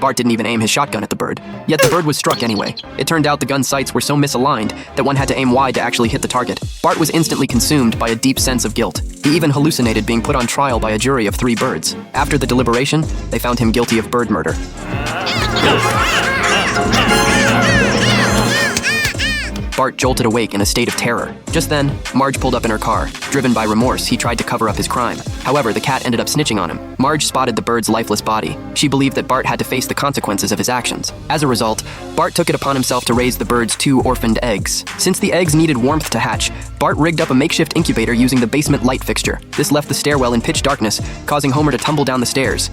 Bart didn't even aim his shotgun at the bird. Yet the bird was struck anyway. It turned out the gun sights were so misaligned that one had to aim wide to actually hit the target. Bart was instantly consumed by a deep sense of guilt. He even hallucinated being put on trial by a jury of 3 birds. After the deliberation, they found him guilty of bird murder. Bart jolted awake in a state of terror. Just then, Marge pulled up in her car. Driven by remorse, he tried to cover up his crime. However, the cat ended up snitching on him. Marge spotted the bird's lifeless body. She believed that Bart had to face the consequences of his actions. As a result, Bart took it upon himself to raise the bird's 2 orphaned eggs. Since the eggs needed warmth to hatch, Bart rigged up a makeshift incubator using the basement light fixture. This left the stairwell in pitch darkness, causing Homer to tumble down the stairs.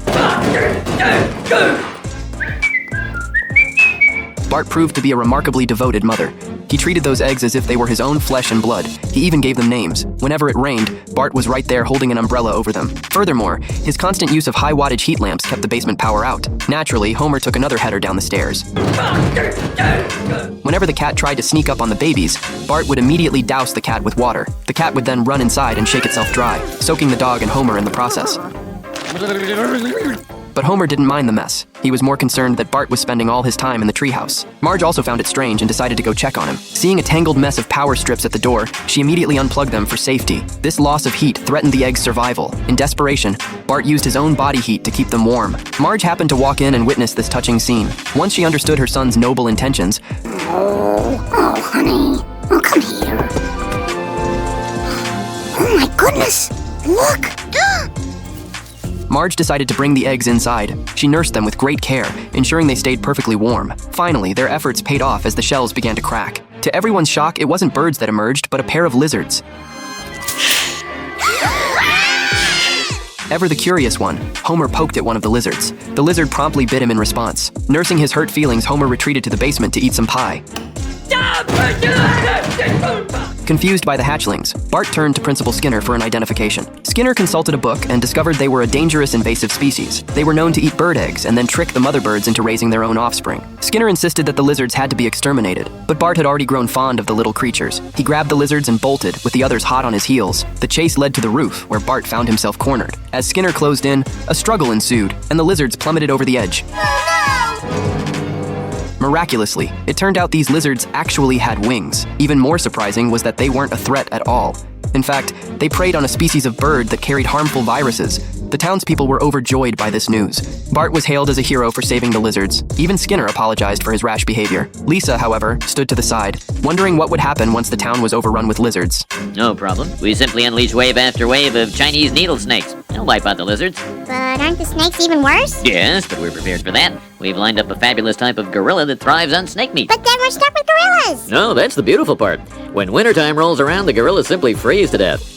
Bart proved to be a remarkably devoted mother. He treated those eggs as if they were his own flesh and blood. He even gave them names. Whenever it rained, Bart was right there holding an umbrella over them. Furthermore, his constant use of high-wattage heat lamps kept the basement power out. Naturally, Homer took another header down the stairs. Whenever the cat tried to sneak up on the babies, Bart would immediately douse the cat with water. The cat would then run inside and shake itself dry, soaking the dog and Homer in the process. But Homer didn't mind the mess. He was more concerned that Bart was spending all his time in the treehouse. Marge also found it strange and decided to go check on him. Seeing a tangled mess of power strips at the door, she immediately unplugged them for safety. This loss of heat threatened the eggs' survival. In desperation, Bart used his own body heat to keep them warm. Marge happened to walk in and witness this touching scene. Once she understood her son's noble intentions, Oh, honey. Oh, come here. Oh, my goodness. Look. Marge decided to bring the eggs inside. She nursed them with great care, ensuring they stayed perfectly warm. Finally, their efforts paid off as the shells began to crack. To everyone's shock, it wasn't birds that emerged, but a pair of lizards. Ever the curious one, Homer poked at one of the lizards. The lizard promptly bit him in response. Nursing his hurt feelings, Homer retreated to the basement to eat some pie. Confused by the hatchlings, Bart turned to Principal Skinner for an identification. Skinner consulted a book and discovered they were a dangerous invasive species. They were known to eat bird eggs and then trick the mother birds into raising their own offspring. Skinner insisted that the lizards had to be exterminated, but Bart had already grown fond of the little creatures. He grabbed the lizards and bolted, with the others hot on his heels. The chase led to the roof, where Bart found himself cornered. As Skinner closed in, a struggle ensued, and the lizards plummeted over the edge. Miraculously, it turned out these lizards actually had wings. Even more surprising was that they weren't a threat at all. In fact, they preyed on a species of bird that carried harmful viruses. The townspeople were overjoyed by this news. Bart was hailed as a hero for saving the lizards. Even Skinner apologized for his rash behavior. Lisa, however, stood to the side, wondering what would happen once the town was overrun with lizards. No problem. We simply unleash wave after wave of Chinese needle snakes. They'll wipe out the lizards. But aren't the snakes even worse? Yes, but we're prepared for that. We've lined up a fabulous type of gorilla that thrives on snake meat. But then we're stuck with gorillas. No, that's the beautiful part. When wintertime rolls around, the gorillas simply freeze to death.